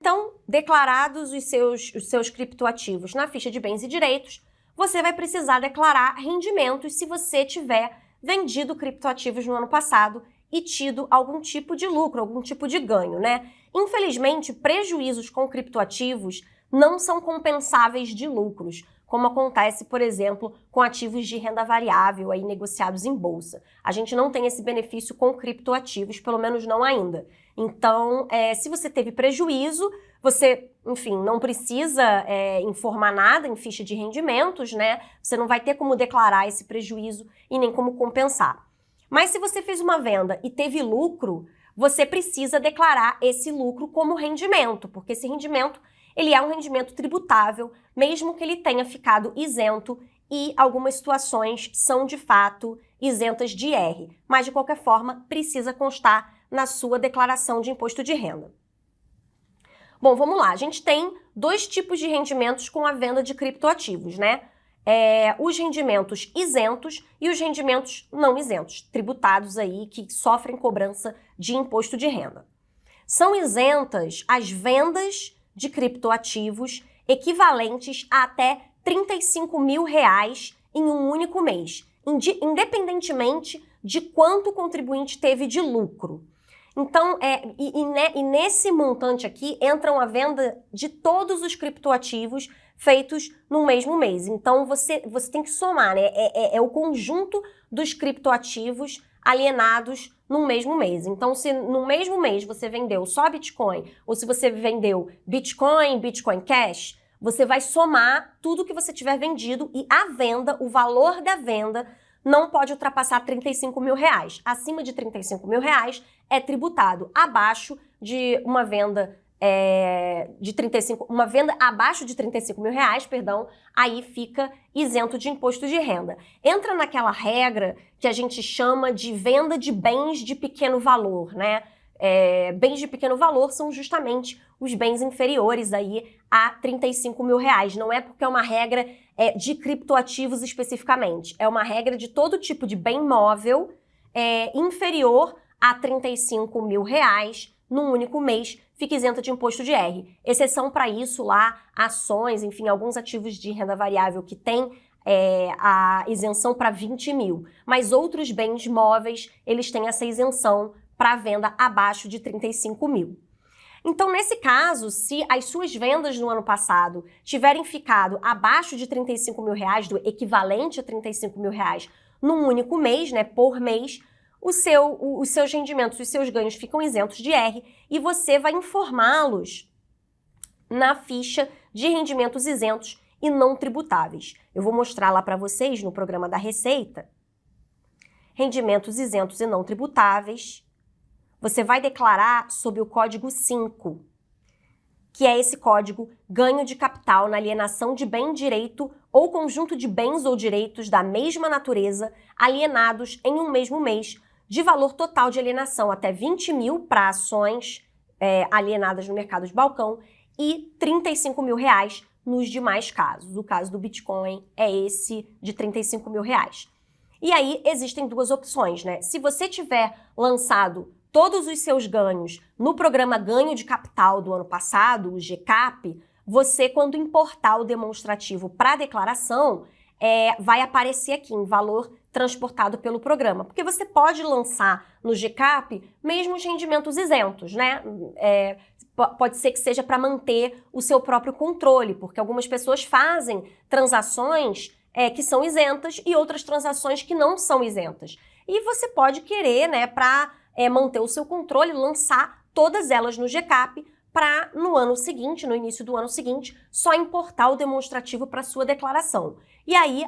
Então, declarados os seus criptoativos na ficha de bens e direitos, você vai precisar declarar rendimentos se você tiver vendido criptoativos no ano passado e tido algum tipo de lucro, algum tipo de ganho, né? Infelizmente, prejuízos com criptoativos não são compensáveis de lucros, como acontece, por exemplo, com ativos de renda variável aí negociados em bolsa. A gente não tem esse benefício com criptoativos, pelo menos não ainda. Então, se você teve prejuízo, você, enfim, não precisa informar nada em ficha de rendimentos, né? Você não vai ter como declarar esse prejuízo e nem como compensar. Mas se você fez uma venda e teve lucro, você precisa declarar esse lucro como rendimento, porque esse rendimento ele é um rendimento tributável, mesmo que ele tenha ficado isento e algumas situações são, de fato, isentas de IR. Mas, de qualquer forma, precisa constar na sua declaração de imposto de renda. Bom, vamos lá. A gente tem dois tipos de rendimentos com a venda de criptoativos, né? Os rendimentos isentos e os rendimentos não isentos, tributados aí, que sofrem cobrança de imposto de renda. São isentas as vendas de criptoativos equivalentes a até R$35 mil em um único mês, independentemente de quanto o contribuinte teve de lucro. Então, nesse montante aqui entram a venda de todos os criptoativos feitos no mesmo mês. Então, você tem que somar, né? É o conjunto dos criptoativos alienados no mesmo mês. Então, se no mesmo mês você vendeu só Bitcoin, ou se você vendeu Bitcoin, Bitcoin Cash, você vai somar tudo que você tiver vendido e a venda, o valor da venda, não pode ultrapassar R$35 mil. Acima de R$35 mil é tributado. Abaixo de uma venda uma venda abaixo de R$35 mil, perdão, aí fica isento de imposto de renda. Entra naquela regra que a gente chama de venda de bens de pequeno valor, né? Bens de pequeno valor são justamente os bens inferiores aí a R$35 mil. Não é porque é uma regra de criptoativos especificamente. É uma regra de todo tipo de bem móvel inferior a R$35 mil num único mês, fica isenta de imposto de R. Exceção para isso lá, ações, enfim, alguns ativos de renda variável que têm a isenção para 20 mil. Mas outros bens móveis, eles têm essa isenção para venda abaixo de 35 mil. Então, nesse caso, se as suas vendas no ano passado tiverem ficado abaixo de R$35 mil, do equivalente a R$35 mil num único mês, né, por mês, os seus rendimentos, os seus ganhos ficam isentos de R e você vai informá-los na ficha de rendimentos isentos e não tributáveis. Eu vou mostrar lá para vocês no programa da Receita. Rendimentos isentos e não tributáveis. Você vai declarar sob o código 5, que é esse código ganho de capital na alienação de bem direito ou conjunto de bens ou direitos da mesma natureza alienados em um mesmo mês, de valor total de alienação até 20 mil para ações alienadas no mercado de balcão e R$35 mil nos demais casos. O caso do Bitcoin é esse de R$35 mil. E aí existem duas opções, né? Se você tiver lançado todos os seus ganhos no programa Ganho de Capital do ano passado, o GCAP, você, quando importar o demonstrativo para declaração, vai aparecer aqui em valor transportado pelo programa. Porque você pode lançar no GCAP mesmo os rendimentos isentos, né? Pode ser que seja para manter o seu próprio controle, porque algumas pessoas fazem transações que são isentas e outras transações que não são isentas. E você pode querer, né, para manter o seu controle, lançar todas elas no GCAP para no ano seguinte, no início do ano seguinte, só importar o demonstrativo para sua declaração. E aí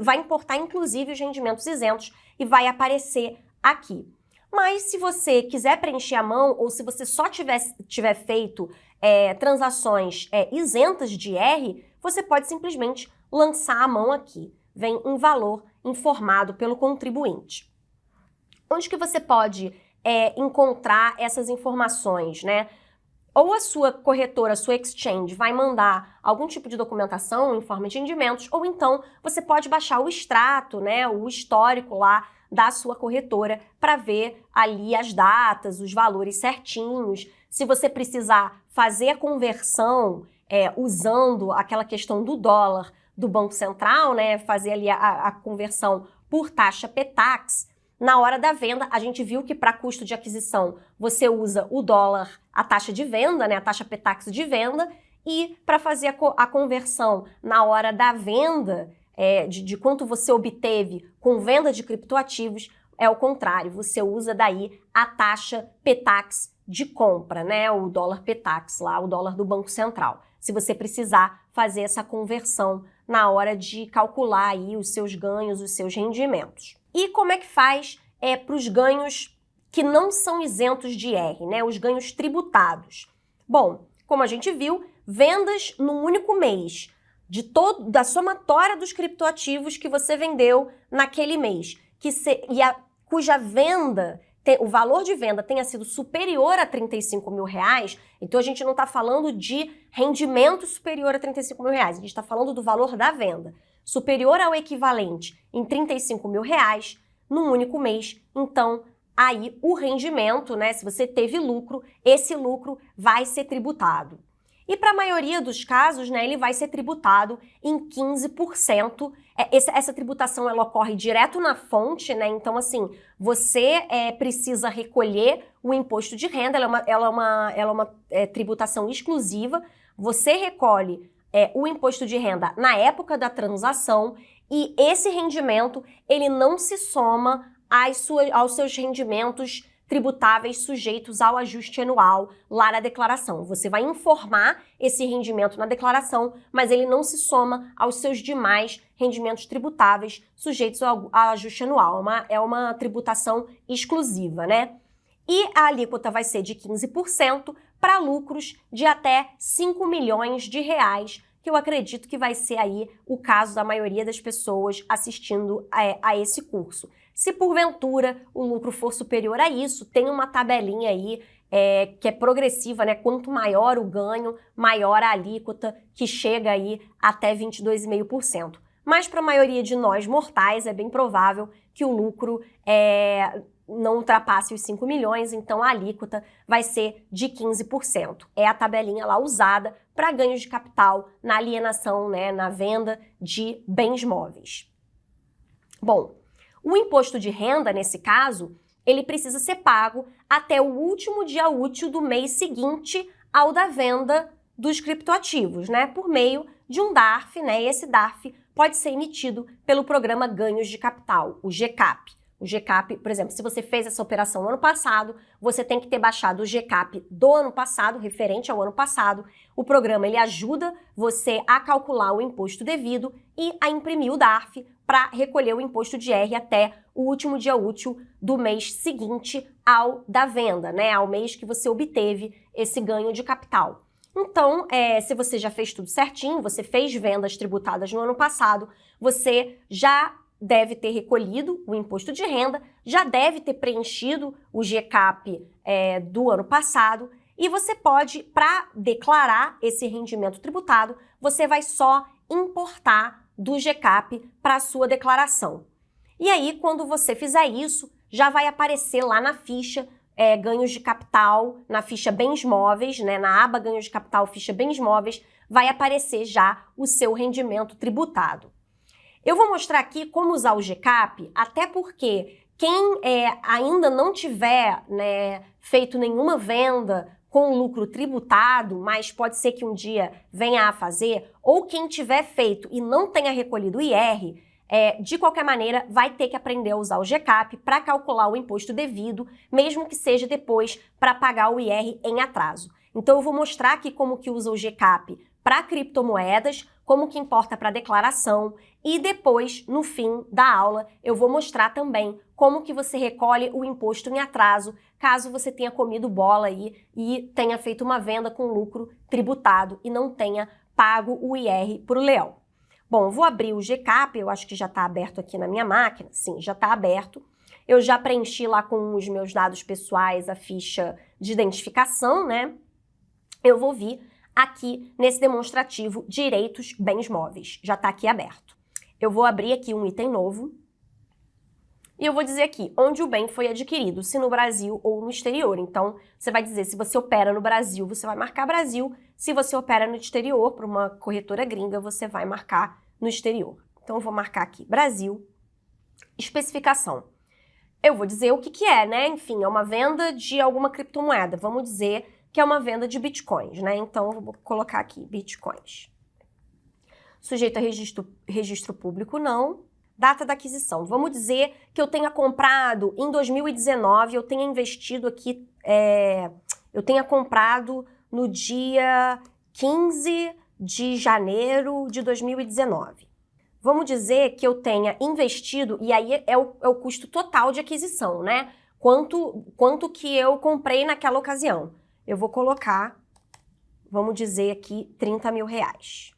vai importar inclusive os rendimentos isentos e vai aparecer aqui. Mas se você quiser preencher a mão ou se você só tiver feito transações isentas de IR, você pode simplesmente lançar a mão aqui. Vem um valor informado pelo contribuinte. Onde que você pode encontrar essas informações, né? ou a sua corretora, a sua exchange, vai mandar algum tipo de documentação em forma de rendimentos, ou então você pode baixar o extrato, né, o histórico lá da sua corretora para ver ali as datas, os valores certinhos. Se você precisar fazer a conversão usando aquela questão do dólar do Banco Central, né, fazer ali a conversão por taxa PTAX, na hora da venda, a gente viu que para custo de aquisição você usa o dólar, a taxa de venda, né, a taxa PTAX de venda, e para fazer a conversão na hora da venda, de quanto você obteve com venda de criptoativos, é o contrário, você usa daí a taxa PTAX de compra, né, o dólar PTAX lá, o dólar do Banco Central, se você precisar fazer essa conversão na hora de calcular aí os seus ganhos, os seus rendimentos. E como é que faz para os ganhos que não são isentos de IR, né, os ganhos tributados? Bom, como a gente viu, vendas num único mês, da somatória dos criptoativos que você vendeu naquele mês, cuja venda, o valor de venda tenha sido superior a 35 mil reais, então a gente não está falando de rendimento superior a 35 mil reais, a gente está falando do valor da venda, superior ao equivalente em 35 mil reais num único mês, então aí o rendimento, né, se você teve lucro, esse lucro vai ser tributado. E para a maioria dos casos, né, ele vai ser tributado em 15%. Essa tributação ela ocorre direto na fonte, né? Então, assim, você precisa recolher o imposto de renda, ela é uma tributação exclusiva. Você recolhe o imposto de renda na época da transação e esse rendimento ele não se soma aos seus rendimentos tributáveis sujeitos ao ajuste anual lá na declaração. Você vai informar esse rendimento na declaração, mas ele não se soma aos seus demais rendimentos tributáveis sujeitos ao ajuste anual. É uma tributação exclusiva, né? E a alíquota vai ser de 15% para lucros de até 5 milhões de reais, que eu acredito que vai ser aí o caso da maioria das pessoas assistindo a esse curso. Se porventura o lucro for superior a isso, tem uma tabelinha aí que é progressiva, né? Quanto maior o ganho, maior a alíquota, que chega aí até 22,5%. Mas para a maioria de nós mortais é bem provável que o lucro não ultrapasse os 5 milhões, então a alíquota vai ser de 15%. É a tabelinha lá usada para ganhos de capital na alienação, né, na venda de bens móveis. Bom, o imposto de renda, nesse caso, ele precisa ser pago até o último dia útil do mês seguinte ao da venda dos criptoativos, né, por meio de um DARF, né, e esse DARF pode ser emitido pelo programa Ganhos de Capital, o GCAP. O GCAP, por exemplo, se você fez essa operação no ano passado, você tem que ter baixado o GCAP do ano passado, referente ao ano passado. O programa ele ajuda você a calcular o imposto devido e a imprimir o DARF para recolher o imposto de R até o último dia útil do mês seguinte ao da venda, né? Ao mês que você obteve esse ganho de capital. Então, se você já fez tudo certinho, você fez vendas tributadas no ano passado, você já deve ter recolhido o imposto de renda, já deve ter preenchido o GCAP do ano passado e você pode, para declarar esse rendimento tributado, você vai só importar do GCAP para a sua declaração. E aí, quando você fizer isso, já vai aparecer lá na ficha ganhos de capital, na ficha bens móveis, né, na aba ganhos de capital, ficha bens móveis, vai aparecer já o seu rendimento tributado. Eu vou mostrar aqui como usar o GCAP, até porque quem ainda não tiver, né, feito nenhuma venda com lucro tributado, mas pode ser que um dia venha a fazer, ou quem tiver feito e não tenha recolhido o IR, de qualquer maneira vai ter que aprender a usar o GCAP para calcular o imposto devido, mesmo que seja depois para pagar o IR em atraso. Então eu vou mostrar aqui como que usa o GCAP para criptomoedas, como que importa para declaração e depois, no fim da aula, eu vou mostrar também como que você recolhe o imposto em atraso, caso você tenha comido bola aí e tenha feito uma venda com lucro tributado e não tenha pago o IR para o leão. Bom, eu vou abrir o GCAP, eu acho que já está aberto aqui na minha máquina, sim, já está aberto. Eu já preenchi lá com os meus dados pessoais a ficha de identificação, né? eu vou vir aqui nesse demonstrativo Direitos Bens Móveis. Já está aqui aberto. Eu vou abrir aqui um item novo e eu vou dizer aqui onde o bem foi adquirido, se no Brasil ou no exterior. Então, você vai dizer se você opera no Brasil, você vai marcar Brasil. Se você opera no exterior, para uma corretora gringa, você vai marcar no exterior. Então, eu vou marcar aqui Brasil, especificação. Eu vou dizer o que é, né? Enfim, é uma venda de alguma criptomoeda. Vamos dizer que é uma venda de bitcoins, né? Então, eu vou colocar aqui, bitcoins. Sujeito a registro público, não. Data da aquisição. Vamos dizer que eu tenha comprado em 2019, eu tenha investido aqui, eu tenha comprado no dia 15 de janeiro de 2019. Vamos dizer que eu tenha investido, e aí é o custo total de aquisição, né? Quanto que eu comprei naquela ocasião. Eu vou colocar, vamos dizer aqui, 30 mil reais.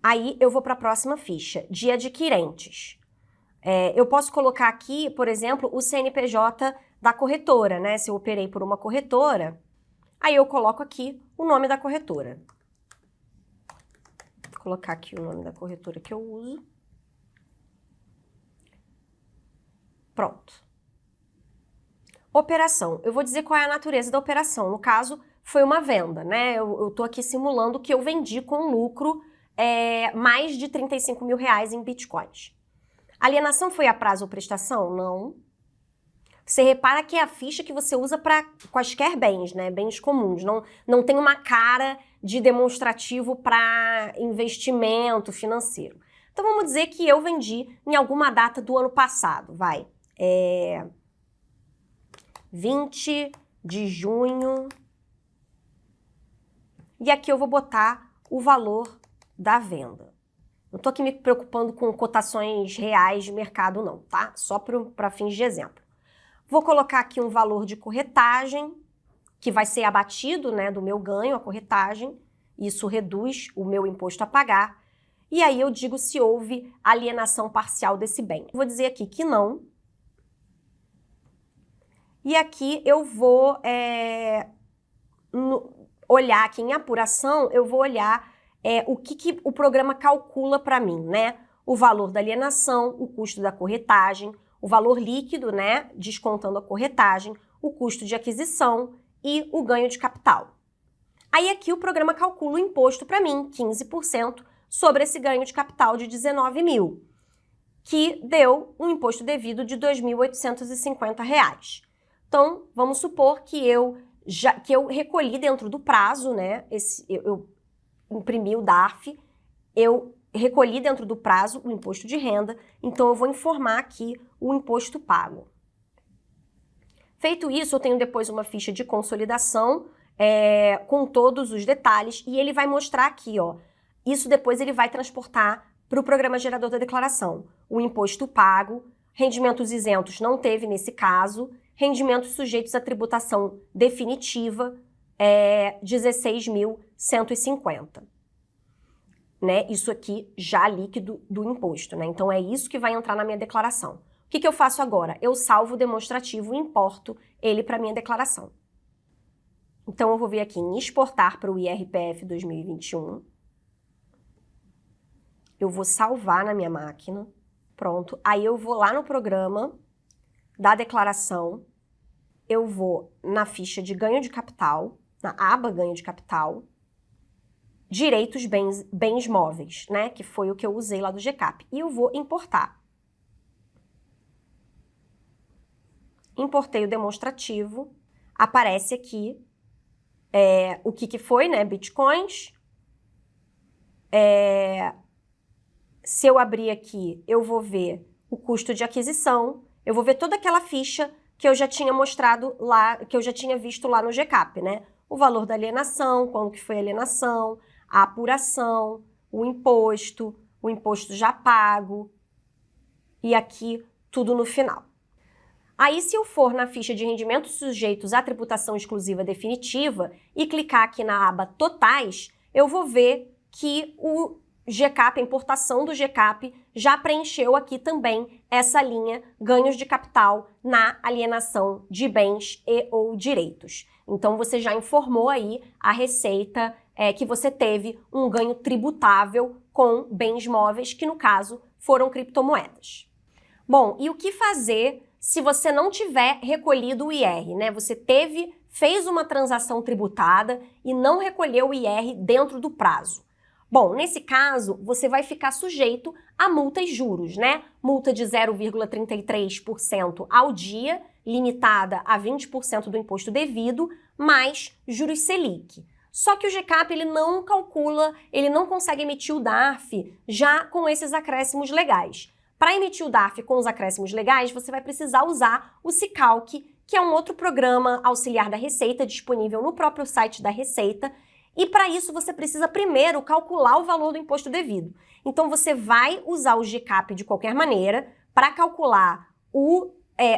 Aí eu vou para a próxima ficha, de adquirentes. Eu posso colocar aqui, por exemplo, o CNPJ da corretora, né? Se eu operei por uma corretora, aí eu coloco aqui o nome da corretora. Vou colocar aqui o nome da corretora que eu uso. Pronto. Operação. Eu vou dizer qual é a natureza da operação. No caso, foi uma venda, né? Eu tô aqui simulando que eu vendi com lucro mais de 35 mil reais em bitcoins. Alienação foi a prazo ou prestação? Não. Você repara que é a ficha que você usa para quaisquer bens, né? Bens comuns. Não tem uma cara de demonstrativo para investimento financeiro. Então, vamos dizer que eu vendi em alguma data do ano passado, vai. 20 de junho. E aqui eu vou botar o valor da venda. Não estou aqui me preocupando com cotações reais de mercado, não, tá? Só para fins de exemplo. Vou colocar aqui um valor de corretagem, que vai ser abatido, né, do meu ganho, a corretagem. Isso reduz o meu imposto a pagar. E aí eu digo se houve alienação parcial desse bem. Vou dizer aqui que não. E aqui eu vou olhar aqui em apuração, eu vou olhar o que o programa calcula para mim, né? O valor da alienação, o custo da corretagem, o valor líquido, né? Descontando a corretagem, o custo de aquisição e o ganho de capital. Aí aqui o programa calcula o imposto para mim, 15%, sobre esse ganho de capital de 19 mil, que deu um imposto devido de R$ 2.850. Então, vamos supor que eu recolhi dentro do prazo, né? Eu imprimi o DARF, eu recolhi dentro do prazo o imposto de renda, então eu vou informar aqui o imposto pago. Feito isso, eu tenho depois uma ficha de consolidação com todos os detalhes e ele vai mostrar aqui, ó. Isso depois ele vai transportar para o programa gerador da declaração. O imposto pago, rendimentos isentos não teve nesse caso, rendimentos sujeitos à tributação definitiva, 16.150. Né? Isso aqui já líquido do imposto, né? Então é isso que vai entrar na minha declaração. O que eu faço agora? Eu salvo o demonstrativo e importo ele para minha declaração. Então eu vou vir aqui em exportar para o IRPF 2021. Eu vou salvar na minha máquina. Pronto. Aí eu vou lá no programa da declaração. Eu vou na ficha de ganho de capital, na aba ganho de capital, direitos bens móveis, né? Que foi o que eu usei lá do GCAP. E eu vou importar. Importei o demonstrativo. Aparece aqui o que foi, né? Bitcoins. Se eu abrir aqui, eu vou ver o custo de aquisição. Eu vou ver toda aquela ficha que eu já tinha mostrado lá, que eu já tinha visto lá no GCAP, né? O valor da alienação, quando que foi a alienação, a apuração, o imposto já pago e aqui tudo no final. Aí, se eu for na ficha de rendimentos sujeitos à tributação exclusiva definitiva e clicar aqui na aba Totais, eu vou ver que GCAP, a importação do GCAP, já preencheu aqui também essa linha ganhos de capital na alienação de bens e ou direitos. Então, você já informou aí a Receita que você teve um ganho tributável com bens móveis, que no caso foram criptomoedas. Bom, e o que fazer se você não tiver recolhido o IR, né? Você fez uma transação tributada e não recolheu o IR dentro do prazo. Bom, nesse caso, você vai ficar sujeito a multa e juros, né? Multa de 0,33% ao dia, limitada a 20% do imposto devido, mais juros Selic. Só que o GCAP, ele não calcula, ele não consegue emitir o DARF já com esses acréscimos legais. Para emitir o DARF com os acréscimos legais, você vai precisar usar o Sicalc, que é um outro programa auxiliar da Receita, disponível no próprio site da Receita, e para isso você precisa primeiro calcular o valor do imposto devido. Então você vai usar o GCAP de qualquer maneira para calcular o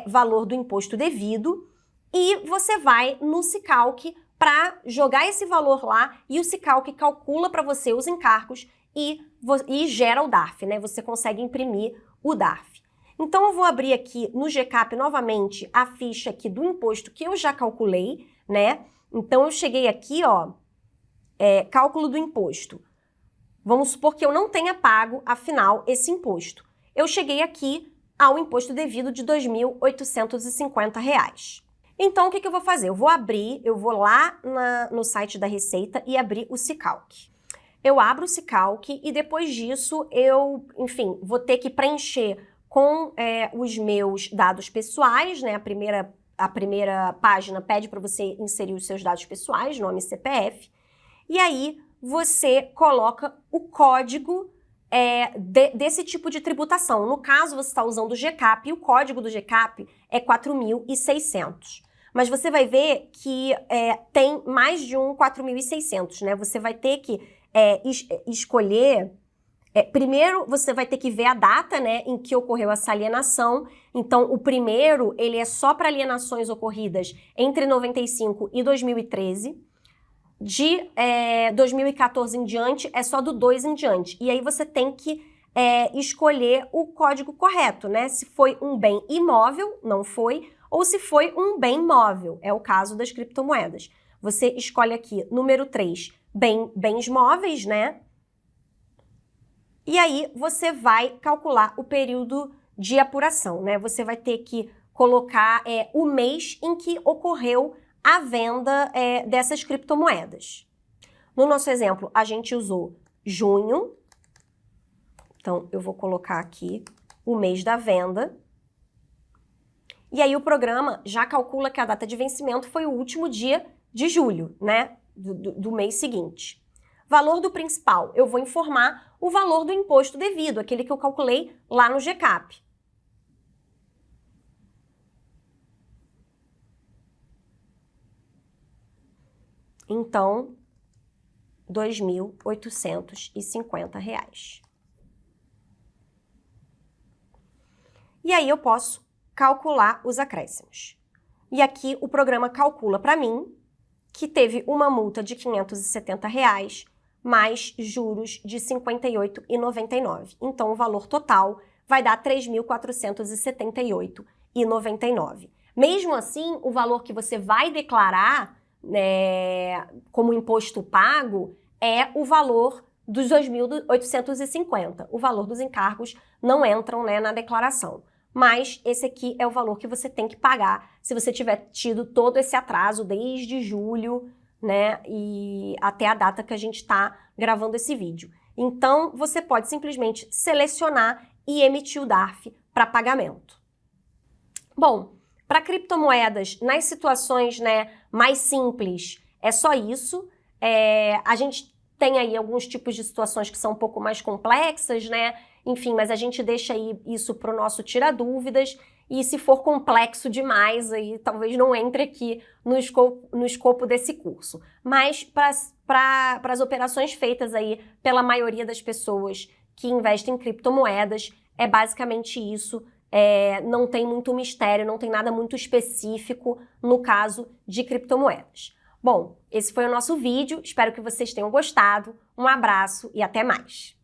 valor do imposto devido e você vai no Sicalc para jogar esse valor lá e o Sicalc calcula para você os encargos e gera o DARF, né? Você consegue imprimir o DARF. Então eu vou abrir aqui no GCAP novamente a ficha aqui do imposto que eu já calculei, né? Então eu cheguei aqui, ó, cálculo do imposto. Vamos supor que eu não tenha pago, afinal, esse imposto. Eu cheguei aqui ao imposto devido de R$ 2.850. Então, o que eu vou fazer? Eu vou lá no site da Receita e abrir o Sicalc. Eu abro o Sicalc e depois disso enfim, vou ter que preencher com os meus dados pessoais, né? A primeira página pede para você inserir os seus dados pessoais, nome e CPF. E aí, você coloca o código desse tipo de tributação. No caso, você está usando o GCAP e o código do GCAP é 4.600. Mas você vai ver que tem mais de um 4.600, né? Você vai ter que escolher... primeiro, você vai ter que ver a data, né, em que ocorreu essa alienação. Então, o primeiro, ele é só para alienações ocorridas entre 95 e 2013. De 2014 em diante, é só do 2 em diante. E aí você tem que escolher o código correto, né? Se foi um bem imóvel, não foi, ou se foi um bem móvel, é o caso das criptomoedas. Você escolhe aqui, número 3, bens móveis, né? E aí você vai calcular o período de apuração, né? Você vai ter que colocar o mês em que ocorreu a venda dessas criptomoedas. No nosso exemplo, a gente usou junho. Então, eu vou colocar aqui o mês da venda. E aí o programa já calcula que a data de vencimento foi o último dia de julho, né? Do mês seguinte. Valor do principal, eu vou informar o valor do imposto devido, aquele que eu calculei lá no GCAP. Então, R$ 2.850. E aí eu posso calcular os acréscimos. E aqui o programa calcula para mim que teve uma multa de R$ 570 mais juros de R$ 58,99. Então, o valor total vai dar R$ 3.478,99. Mesmo assim, o valor que você vai declarar como imposto pago é o valor dos 2.850. O valor dos encargos não entram, né, na declaração. Mas esse aqui é o valor que você tem que pagar se você tiver tido todo esse atraso desde julho, né, e até a data que a gente está gravando esse vídeo. Então, você pode simplesmente selecionar e emitir o DARF para pagamento. Bom, para criptomoedas, nas situações, né, mais simples, é só isso. A gente tem aí alguns tipos de situações que são um pouco mais complexas, né? Enfim, mas a gente deixa aí isso para o nosso Tira Dúvidas. E se for complexo demais, aí talvez não entre aqui no escopo desse curso. Mas para as operações feitas aí pela maioria das pessoas que investem em criptomoedas, é basicamente isso. Não tem muito mistério, não tem nada muito específico no caso de criptomoedas. Bom, esse foi o nosso vídeo, espero que vocês tenham gostado. Um abraço e até mais!